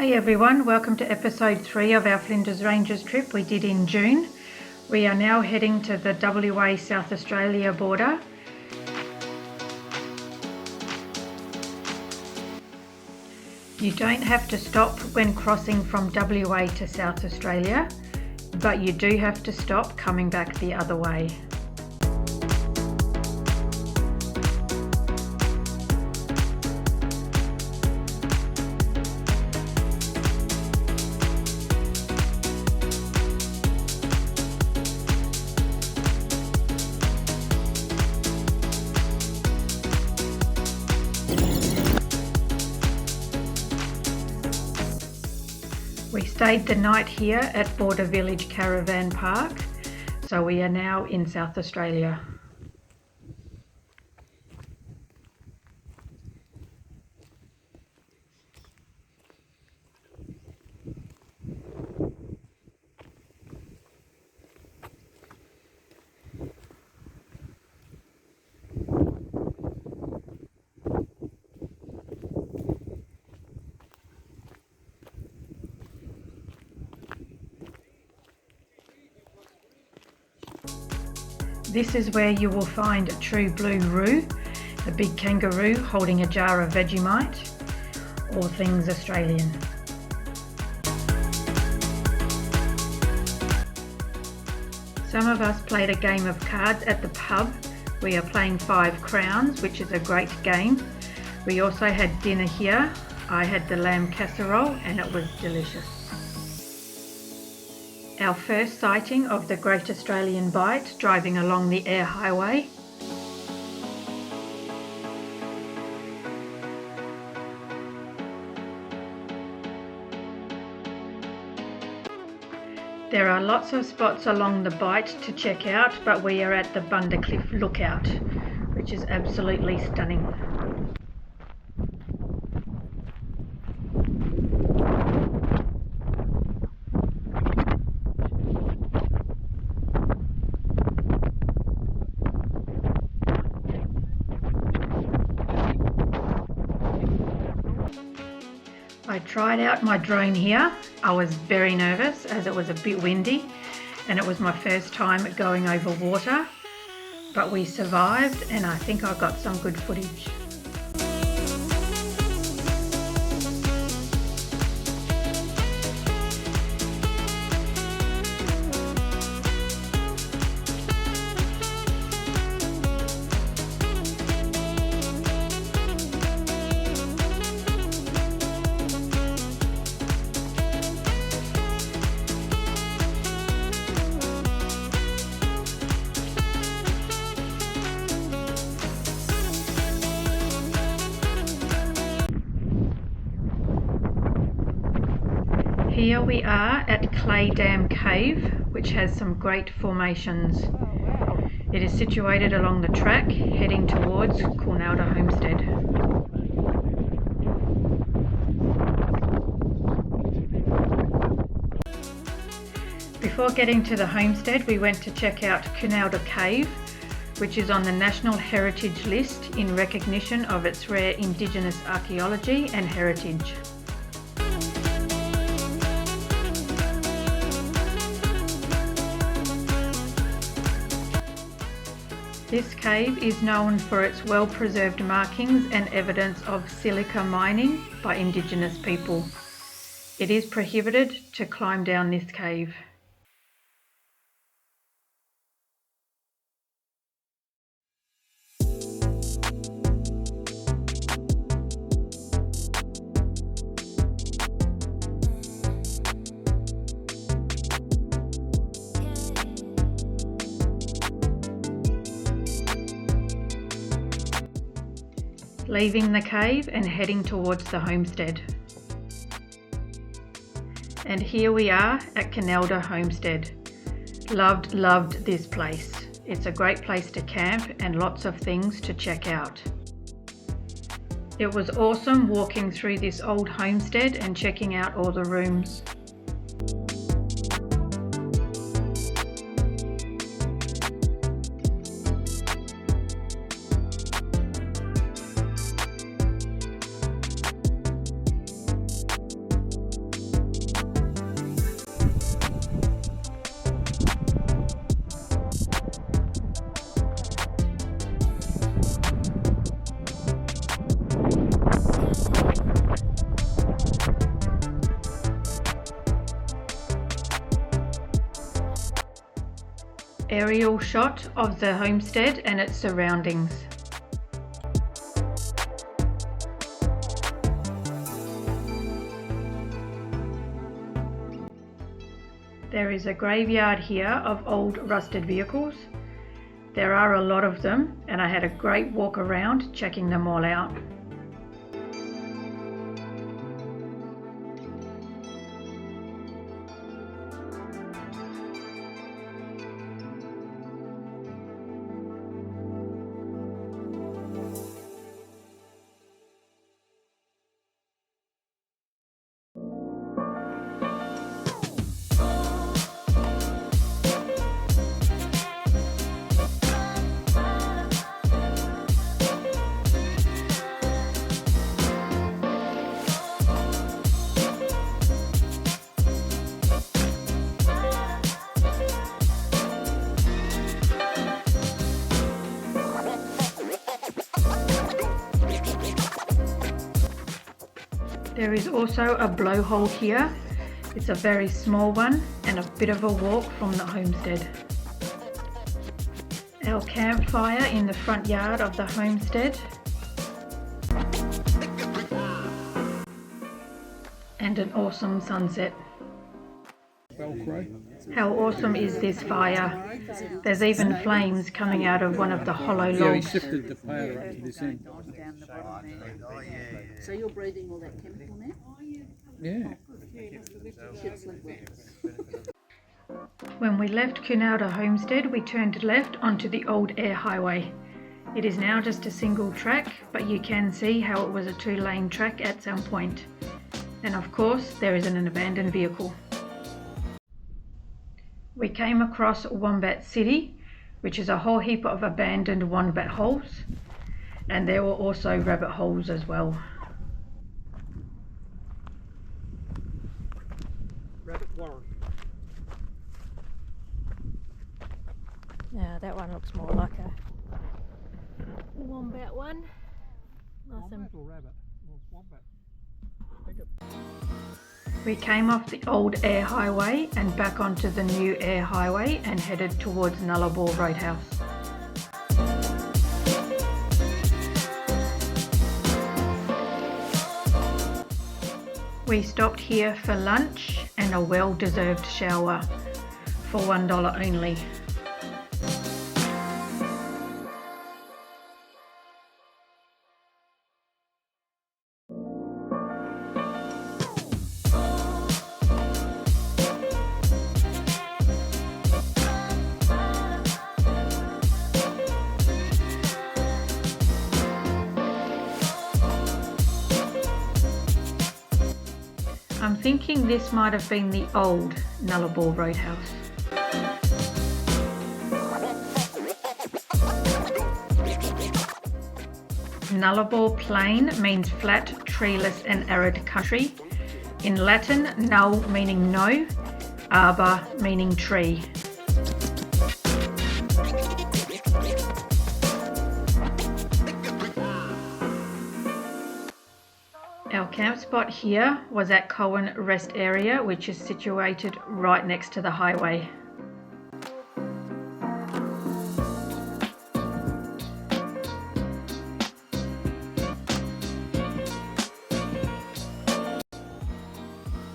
Hey everyone, welcome to episode 3 of our Flinders Ranges trip we did in June. We are now heading to the WA South Australia border. You don't have to stop when crossing from WA to South Australia, but you do have to stop coming back the other way. We stayed the night here at Border Village Caravan Park, so we are now in South Australia. This is where you will find a true blue roo, the big kangaroo holding a jar of Vegemite, all things Australian. Some of us played a game of cards at the pub. We are playing 5 Crowns, which is a great game. We also had dinner here. I had the lamb casserole and it was delicious. Our first sighting of the Great Australian Bight driving along the air highway. There are lots of spots along the Bight to check out, but we are at the Bundercliff Lookout, which is absolutely stunning. I tried out my drone here. I was very nervous as it was a bit windy and it was my first time going over water, but we survived and I think I got some good footage. Here we are at Clay Dam Cave, which has some great formations. It is situated along the track heading towards Coonowda Homestead. Before getting to the homestead, we went to check out Coonowda Cave, which is on the National Heritage List in recognition of its rare Indigenous archaeology and heritage. This cave is known for its well-preserved markings and evidence of silica mining by Indigenous people. It is prohibited to climb down this cave. Leaving the cave and heading towards the homestead. And here we are at Coonowda Homestead. Loved this place. It's a great place to camp and lots of things to check out. It was awesome walking through this old homestead and checking out all the rooms. aerial shot of the homestead and its surroundings. There is a graveyard here of old rusted vehicles. There are a lot of them, and I had a great walk around checking them all out. There is also a blowhole here. It's a very small one and a bit of a walk from the homestead. Our campfire in the front yard of the homestead. And an awesome sunset. How awesome is this fire? There's even flames coming out of one of the hollow logs. Yeah, he shifted the fire up to this end. So you're breathing all that chemical now? Yeah. When we left Cunalda Homestead, we turned left onto the old air highway. It is now just a single track, but you can see how it was a 2-lane track at some point. And of course, there is an abandoned vehicle. We came across Wombat City, which is a whole heap of abandoned wombat holes, and there were also rabbit holes as well. Rabbit warren. Now that one looks more like a wombat one. Nice and Wombat or rabbit? Well, wombat. We came off the old air highway and back onto the new air highway and headed towards Nullarbor Roadhouse. We stopped here for lunch and a well-deserved shower for $1 only. I'm thinking this might have been the old Nullarbor Roadhouse. Nullarbor Plain means flat, treeless and arid country. In Latin, null meaning no, arbor meaning tree. Our camp spot here was at Cowan Rest Area, which is situated right next to the highway.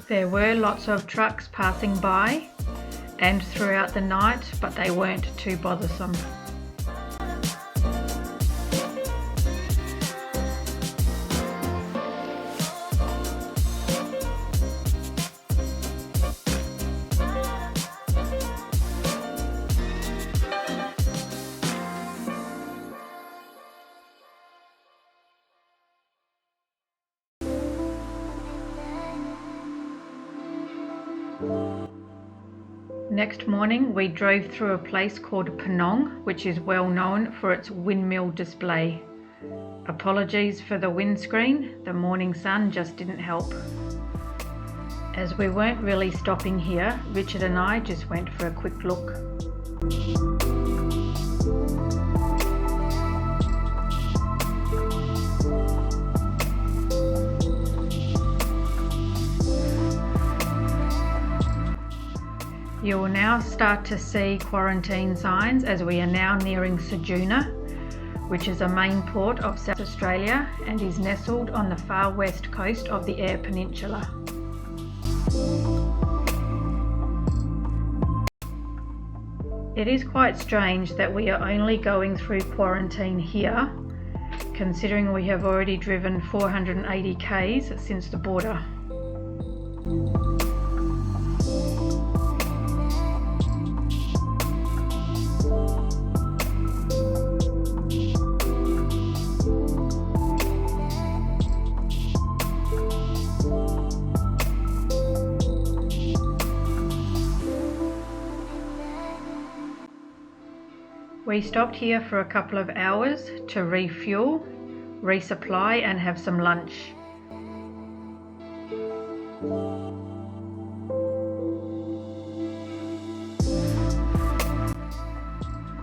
There were lots of trucks passing by and throughout the night, but they weren't too bothersome. Next morning we drove through a place called Penong, which is well known for its windmill display. Apologies for the windscreen, the morning sun just didn't help. As we weren't really stopping here, Richard and I just went for a quick look. You will now start to see quarantine signs as we are now nearing Ceduna, which is a main port of South Australia and is nestled on the far west coast of the Eyre Peninsula. It is quite strange that we are only going through quarantine here, considering we have already driven 480 k's since the border. We stopped here for a couple of hours to refuel, resupply and have some lunch.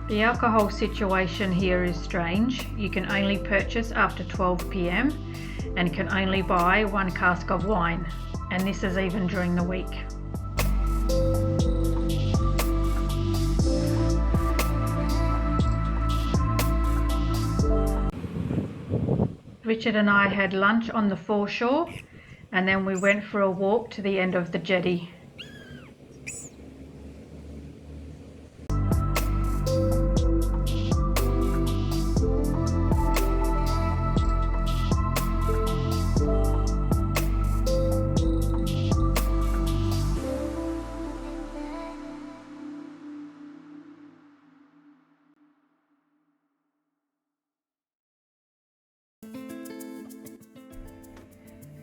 The alcohol situation here is strange. You can only purchase after 12 p.m. and can only buy 1 cask of wine, and this is even during the week. Richard and I had lunch on the foreshore and then we went for a walk to the end of the jetty.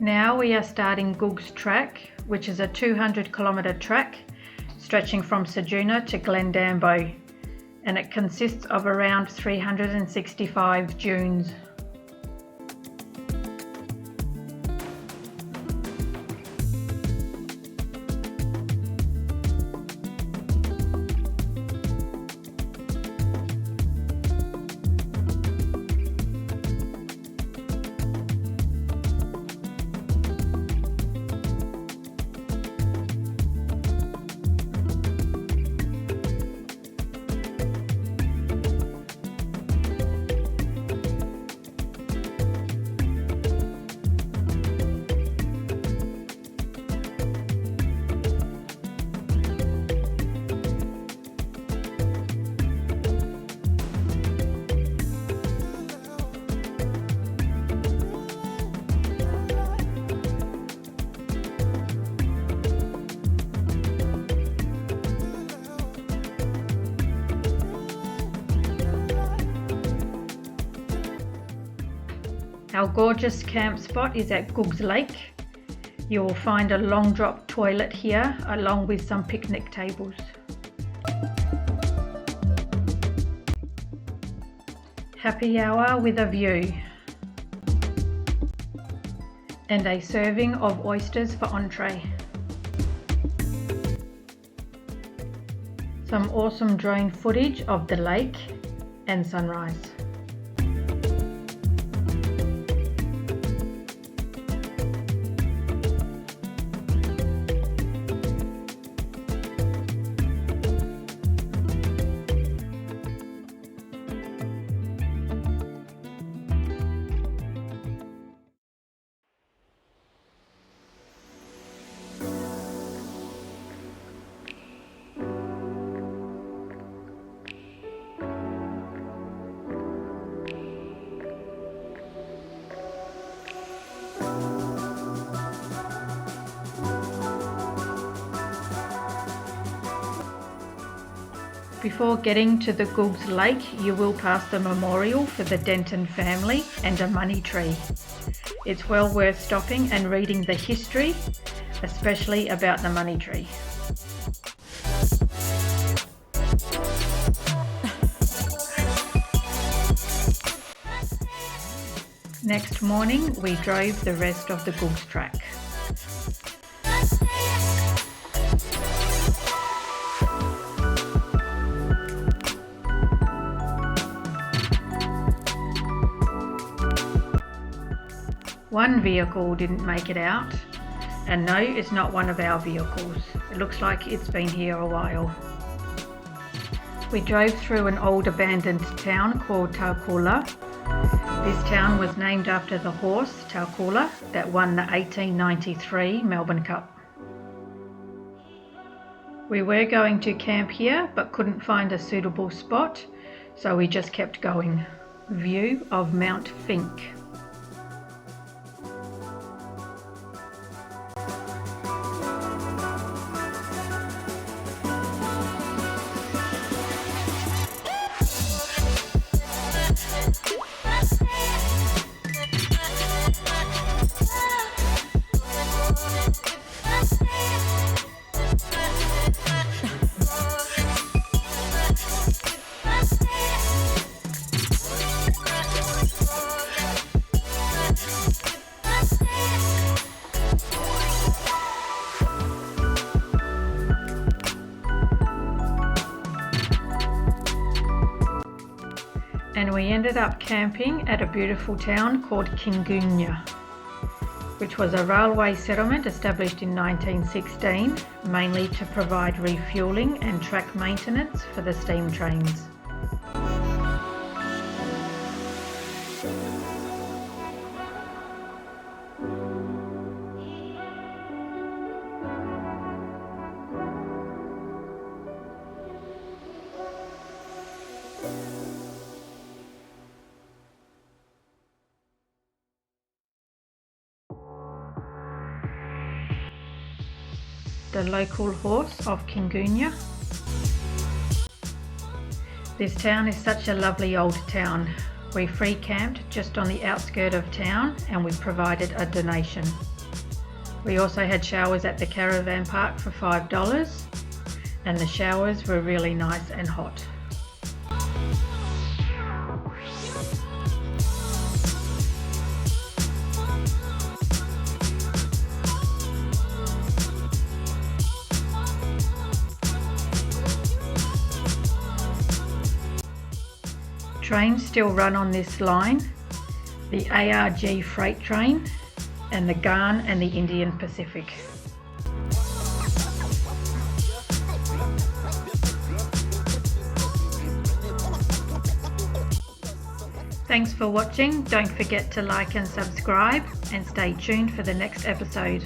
Now we are starting Goog's Track, which is a 200-kilometre track stretching from Ceduna to Glendambo, and it consists of around 365 dunes. Our gorgeous camp spot is at Goog's Lake. You will find a long drop toilet here along with some picnic tables. Happy hour with a view. And a serving of oysters for entree. Some awesome drone footage of the lake and sunrise. Before getting to the Goog's Lake, you will pass the memorial for the Denton family and a money tree. It's well worth stopping and reading the history, especially about the money tree. Next morning, we drove the rest of the Goog's Track. One vehicle didn't make it out, And no, it's not one of our vehicles. It looks like it's been here a while. We drove through an old abandoned town called Taukula. This town was named after the horse Taukula that won the 1893 Melbourne Cup. We were going to camp here but couldn't find a suitable spot, so we just kept going. View of Mount Finke. And we ended up camping at a beautiful town called Kingunya, which was a railway settlement established in 1916, mainly to provide refuelling and track maintenance for the steam trains. The local horse of Kingunya. This town is such a lovely old town. We free camped just on the outskirts of town and we provided a donation. We also had showers at the caravan park for $5 and the showers were really nice and hot. Trains still run on this line, the ARG freight train and the Ghan and the Indian Pacific. Thanks for watching. Don't forget to like and subscribe and stay tuned for the next episode.